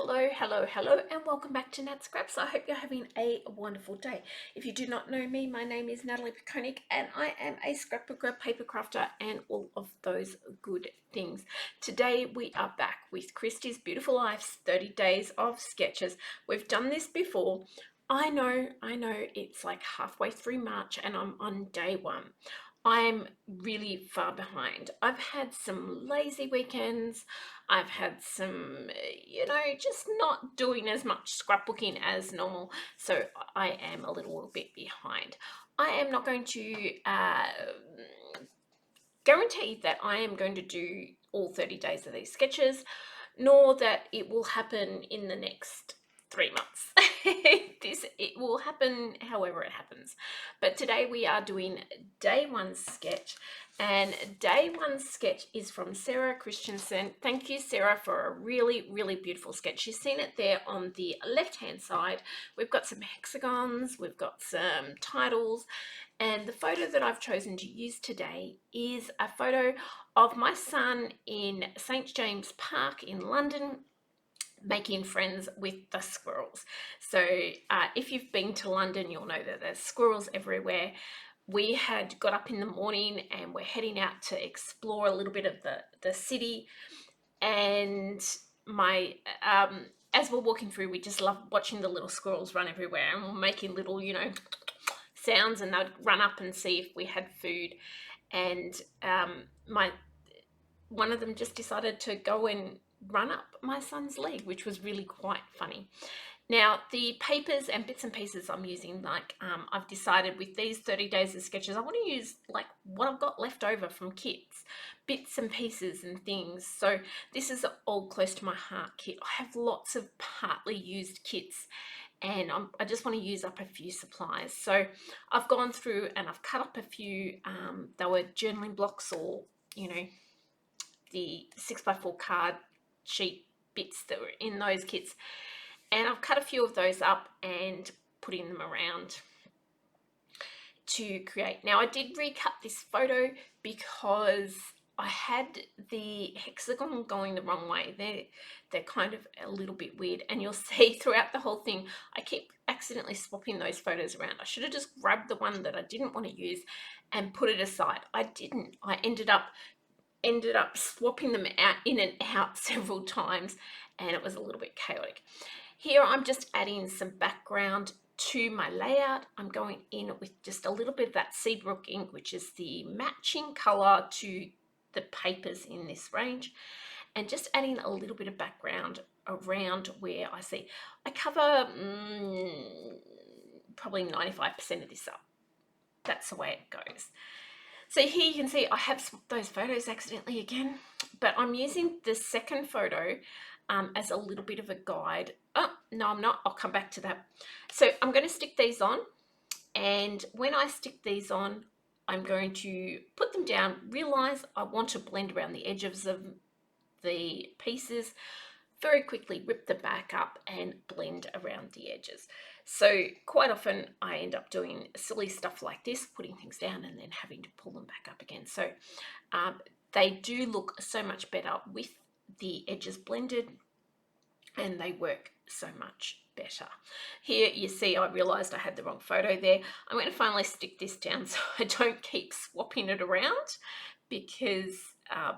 Hello, and welcome back to Nat Scraps. I hope you're having a wonderful day. If you do not know me, my name is Natalie Pekonik, and I am a scrapbooker, paper crafter, and all of those good things. Today we are back with Christy's Beautiful Life's 30 Days of Sketches. We've done this before. I know, it's like halfway through March and I'm on day one. I'm really far behind. I've had some lazy weekends. I've had some, just not doing as much scrapbooking as normal. So I am a little bit behind. I am not going to guarantee that I am going to do all 30 days of these sketches, nor that it will happen in the next 3 months. It will happen however it happens. But today we are doing day one sketch, and day one sketch is from Sarah Christensen. Thank you, Sarah, for a really beautiful sketch. You've seen it there on the left hand side. We've got some hexagons, we've got some titles, and the photo that I've chosen to use today is a photo of my son in St. James Park in London, making friends with the squirrels. So if you've been to London, you'll know that there's squirrels everywhere. We had got up in the morning and we're heading out to explore a little bit of the city, and my as we're walking through, we just love watching the little squirrels run everywhere, and we're making little sounds, and they'd run up and see if we had food. And my one of them just decided to go and run up my son's leg, which was really quite funny. Now, the papers and bits and pieces I'm using, I've decided with these 30 days of sketches, I want to use like what I've got left over from kits, bits and pieces and things. So this is all close to my heart kit. I have lots of partly used kits, and I just want to use up a few supplies. So I've gone through and I've cut up a few, they were journaling blocks, or, the 6x4 card sheet bits that were in those kits. And I've cut a few of those up and putting them around to create. Now, I did recut this photo because I had the hexagon going the wrong way. They're kind of a little bit weird, and you'll see throughout the whole thing, I keep accidentally swapping those photos around. I should have just grabbed the one that I didn't want to use and put it aside. I didn't. I ended up swapping them out in and out several times, and it was a little bit chaotic. Here I'm just adding some background to my layout. I'm going in with just a little bit of that Seabrook ink, which is the matching color to the papers in this range, and just adding a little bit of background around where I see. I cover probably 95% of this up. That's the way it goes. So here you can see I have swapped those photos accidentally again, but I'm using the second photo as a little bit of a guide. Oh, no, I'm not. I'll come back to that. So I'm going to stick these on, and when I stick these on, I'm going to put them down, realize I want to blend around the edges of the pieces, very quickly rip the back up and blend around the edges. So quite often I end up doing silly stuff like this, putting things down and then having to pull them back up again. So they do look so much better with the edges blended, and they work so much better. Here you see I realized I had the wrong photo there. I'm going to finally stick this down so I don't keep swapping it around, because I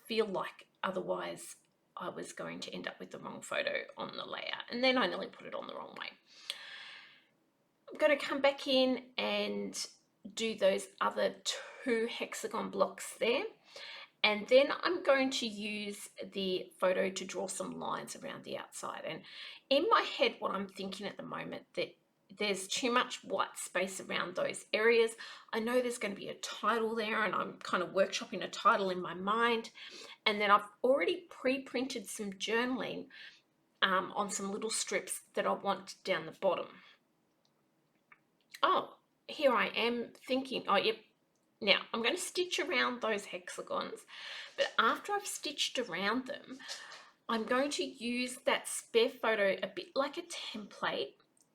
feel like otherwise I was going to end up with the wrong photo on the layout, and then I nearly put it on the wrong way. I'm going to come back in and do those other 2 hexagon blocks there, and then I'm going to use the photo to draw some lines around the outside. And in my head, what I'm thinking at the moment, that there's too much white space around those areas. I know there's going to be a title there, and I'm kind of workshopping a title in my mind. And then I've already pre-printed some journaling on some little strips that I want down the bottom. Oh, here I am thinking, oh, yep. Now I'm going to stitch around those hexagons, but after I've stitched around them, I'm going to use that spare photo a bit like a template,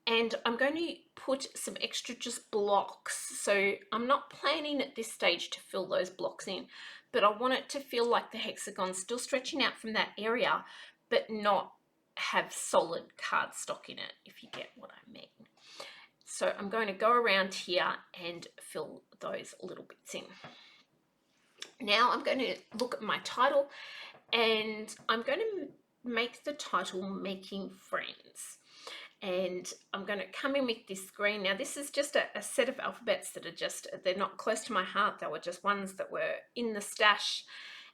and I'm going to put some extra just blocks. So I'm not planning at this stage to fill those blocks in, but I want it to feel like the hexagon's still stretching out from that area, but not have solid cardstock in it, if you get what I mean. So I'm going to go around here and fill those little bits in. Now I'm going to look at my title, and I'm going to make the title Making Friends. And I'm going to come in with this green. Now this is just a set of alphabets that are they're not close to my heart. They were just ones that were in the stash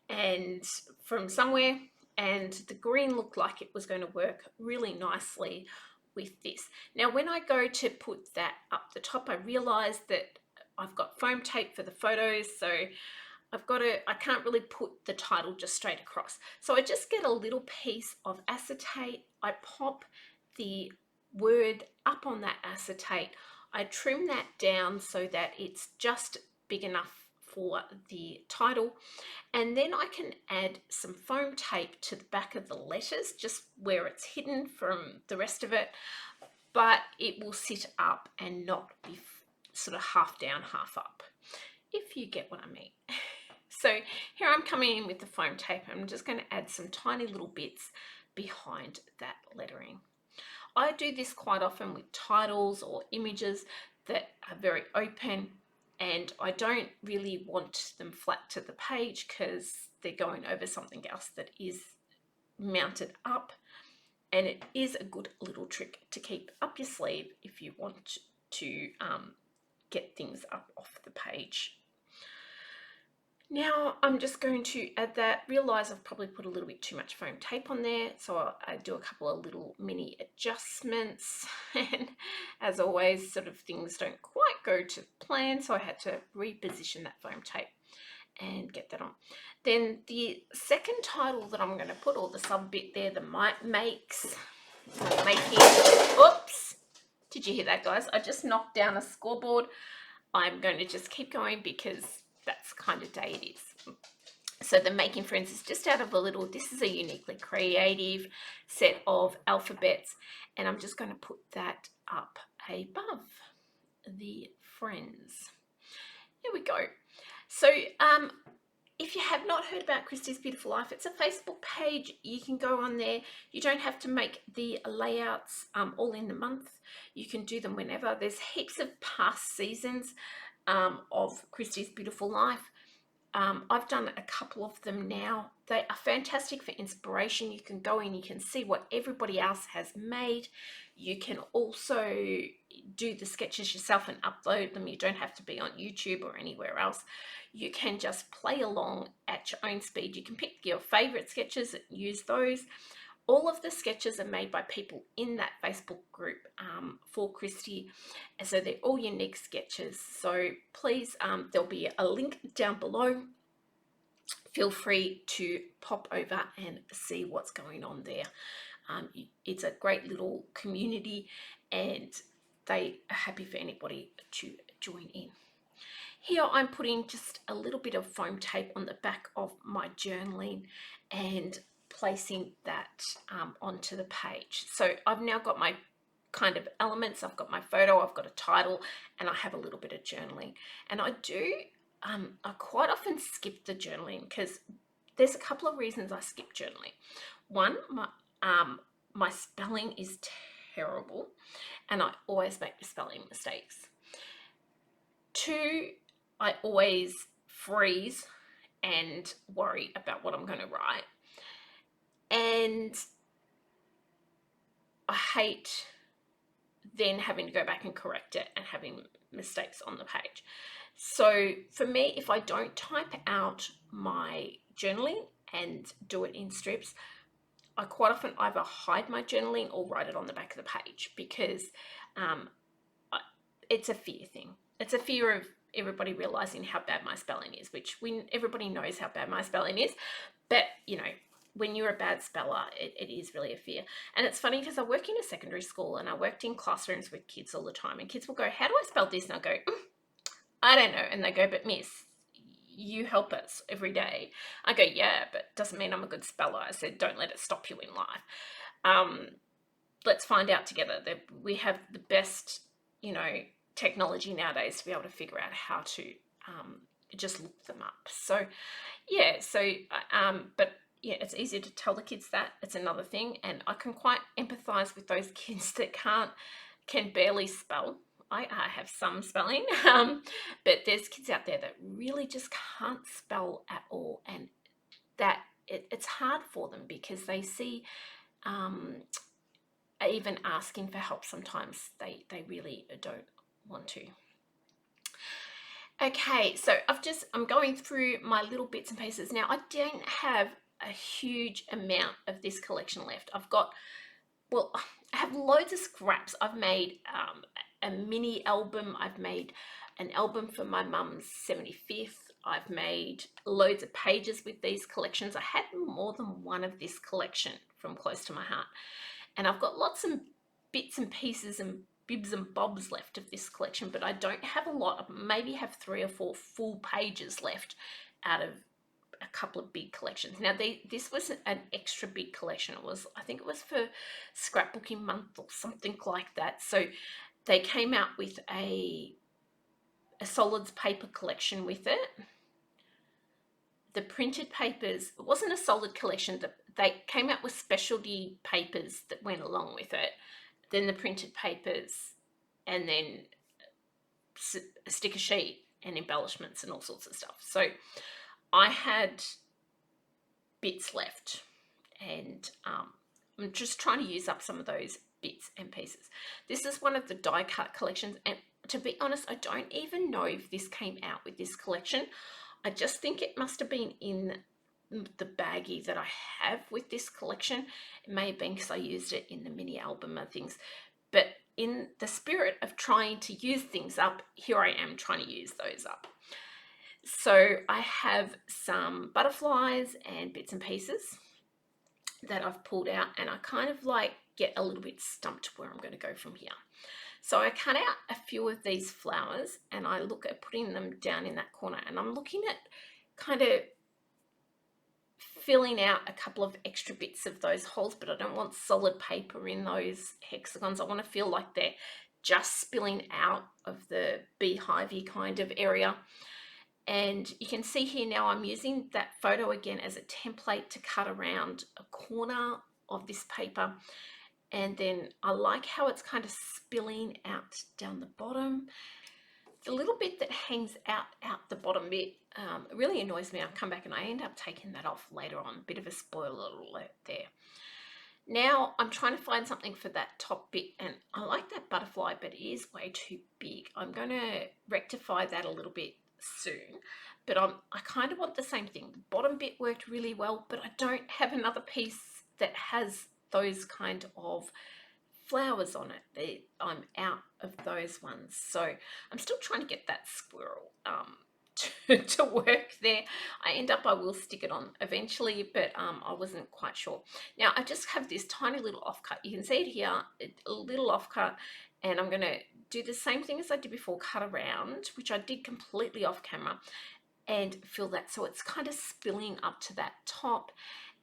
and from somewhere, and the green looked like it was going to work really nicely with this. Now when I go to put that up the top, I realized that I've got foam tape for the photos, so I can't really put the title just straight across. So I just get a little piece of acetate, I pop the word up on that acetate, I trim that down so that it's just big enough for the title, and then I can add some foam tape to the back of the letters, just where it's hidden from the rest of it, but it will sit up and not be sort of half down, half up, if you get what I mean. So here I'm coming in with the foam tape. I'm just going to add some tiny little bits behind that lettering. I do this quite often with titles or images that are very open, and I don't really want them flat to the page because they're going over something else that is mounted up, and it is a good little trick to keep up your sleeve if you want to get things up off the page. Now I'm just going to add that. Realize I've probably put a little bit too much foam tape on there, so I do a couple of little mini adjustments, and as always, sort of things don't quite go to plan, so I had to reposition that foam tape and get that on. Then the second title that I'm going to put, or the sub bit there, the making, oops, did you hear that, guys? I just knocked down a scoreboard. I'm going to just keep going because that's the kind of day it is. So the Making Friends is just out of this is a uniquely creative set of alphabets, and I'm just going to put that up above the friends. Here we go. So if you have not heard about Christy's Beautiful Life, it's a Facebook page. You can go on there. You don't have to make the layouts all in the month. You can do them whenever. There's heaps of past seasons of Christy's Beautiful Life. I've done a couple of them now. They are fantastic for inspiration. You can go in, you can see what everybody else has made. You can also do the sketches yourself and upload them. You don't have to be on YouTube or anywhere else. You can just play along at your own speed. You can pick your favorite sketches and use those. All of the sketches are made by people in that Facebook group for Christy, and so they're all unique sketches. So please, there'll be a link down below. Feel free to pop over and see what's going on there. It's a great little community, and they are happy for anybody to join in. Here I'm putting just a little bit of foam tape on the back of my journaling and placing that onto the page. So I've now got my kind of elements. I've got my photo, I've got a title, and I have a little bit of journaling. And I quite often skip the journaling because there's a couple of reasons I skip journaling. One, my spelling is terrible, and I always make spelling mistakes. Two, I always freeze and worry about what I'm going to write. And I hate then having to go back and correct it and having mistakes on the page. So for me, if I don't type out my journaling and do it in strips, I quite often either hide my journaling or write it on the back of the page, because it's a fear thing. It's a fear of everybody realizing how bad my spelling is, which everybody knows how bad my spelling is, but you know, when you're a bad speller, it is really a fear. And it's funny because I work in a secondary school and I worked in classrooms with kids all the time, and kids will go, how do I spell this? And I go, I don't know. And they go, but miss, you help us every day. I go, yeah, but doesn't mean I'm a good speller. I said, don't let it stop you in life. Let's find out together that we have the best, technology nowadays to be able to figure out how to just look them up. So, yeah, but yeah, it's easier to tell the kids that. It's another thing, and I can quite empathize with those kids that can barely spell. I have some spelling, but there's kids out there that really just can't spell at all, and that it's hard for them because they see um, even asking for help sometimes they really don't want to. Okay, so I'm going through my little bits and pieces. Now, I don't have a huge amount of this collection left. Well, I have loads of scraps. I've made a mini album. I've made an album for my mum's 75th. I've made loads of pages with these collections. I had more than one of this collection from Close to My Heart. And I've got lots of bits and pieces and bibs and bobs left of this collection, but I don't have a lot. I maybe have 3 or 4 full pages left out of a couple of big collections. Now, this was an extra big collection. I think it was for Scrapbooking Month or something like that. So they came out with a solids paper collection with it. The printed papers, it wasn't a solid collection. They came out with specialty papers that went along with it. Then the printed papers, and then a sticker sheet and embellishments and all sorts of stuff. So I had bits left, and I'm just trying to use up some of those bits and pieces. This is one of the die cut collections, and to be honest, I don't even know if this came out with this collection. I just think it must have been in the baggie that I have with this collection. It may have been because I used it in the mini album and things, but in the spirit of trying to use things up, here I am trying to use those up. So I have some butterflies and bits and pieces that I've pulled out, and I kind of like get a little bit stumped where I'm going to go from here. So I cut out a few of these flowers and I look at putting them down in that corner, and I'm looking at kind of filling out a couple of extra bits of those holes, but I don't want solid paper in those hexagons. I want to feel like they're just spilling out of the beehive-y kind of area. And you can see here now I'm using that photo again as a template to cut around a corner of this paper. And then I like how it's kind of spilling out down the bottom. The little bit that hangs out the bottom bit really annoys me. I'll come back and I end up taking that off later on. Bit of a spoiler alert there. Now I'm trying to find something for that top bit, and I like that butterfly, but it is way too big. I'm going to rectify that a little bit soon, but I kind of want the same thing. The bottom bit worked really well, but I don't have another piece that has those kind of flowers on it. I'm out of those ones, so I'm still trying to get that squirrel to work there. I will stick it on eventually, but I wasn't quite sure. Now I just have this tiny little offcut. You can see it here, a little offcut, and I'm going to do the same thing as I did before, cut around, which I did completely off camera, and fill that so it's kind of spilling up to that top,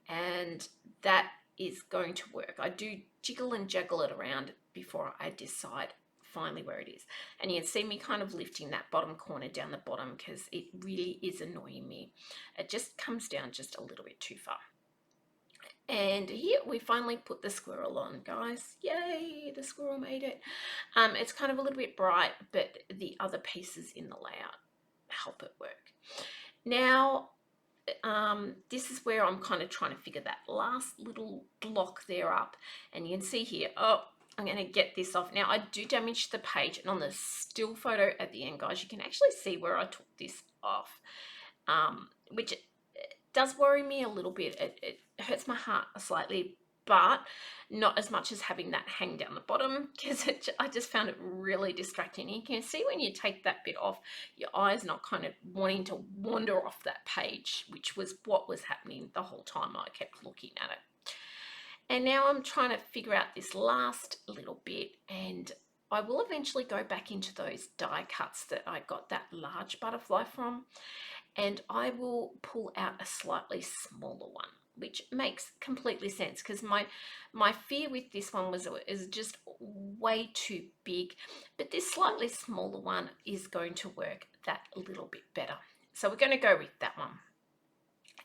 and that is going to work. I do jiggle and juggle it around before I decide finally where it is. And you can see me kind of lifting that bottom corner down the bottom because it really is annoying me. It just comes down just a little bit too far. And here we finally put the squirrel on, guys. Yay, the squirrel made it. It's kind of a little bit bright, but the other pieces in the layout help it work. Now, this is where I'm kind of trying to figure that last little block there up. And you can see here, oh, I'm going to get this off. Now, I do damage the page, and on the still photo at the end, guys, you can actually see where I took this off, which does worry me a little bit. It hurts my heart slightly, but not as much as having that hang down the bottom, because I just found it really distracting. You can see when you take that bit off, your eye's not kind of wanting to wander off that page, which was what was happening the whole time I kept looking at it. And now I'm trying to figure out this last little bit, and I will eventually go back into those die cuts that I got that large butterfly from, and I will pull out a slightly smaller one, which makes completely sense, because my fear with this one is just way too big, but this slightly smaller one is going to work that little bit better. So we're going to go with that one.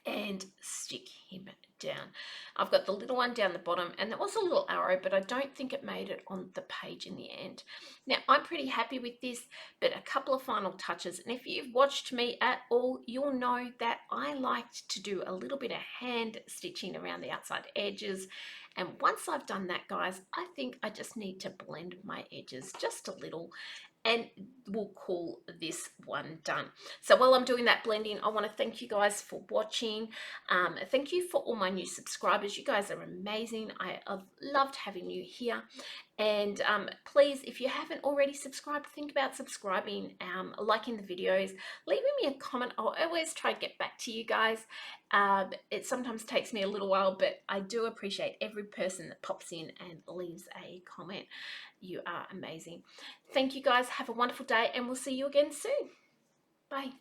and stick him down. I've got the little one down the bottom, and there was a little arrow, but I don't think it made it on the page in the end. Now, I'm pretty happy with this, but a couple of final touches, and if you've watched me at all, you'll know that I liked to do a little bit of hand stitching around the outside edges, and once I've done that, guys, I think I just need to blend my edges just a little, and we'll call this one done. So while I'm doing that blending, I want to thank you guys for watching. Thank you for all my new subscribers. You guys are amazing. I've loved having you here. And please, if you haven't already subscribed, think about subscribing, liking the videos, leaving me a comment. I'll always try to get back to you guys. It sometimes takes me a little while, but I do appreciate every person that pops in and leaves a comment. You are amazing. Thank you guys. Have a wonderful day, and we'll see you again soon. Bye.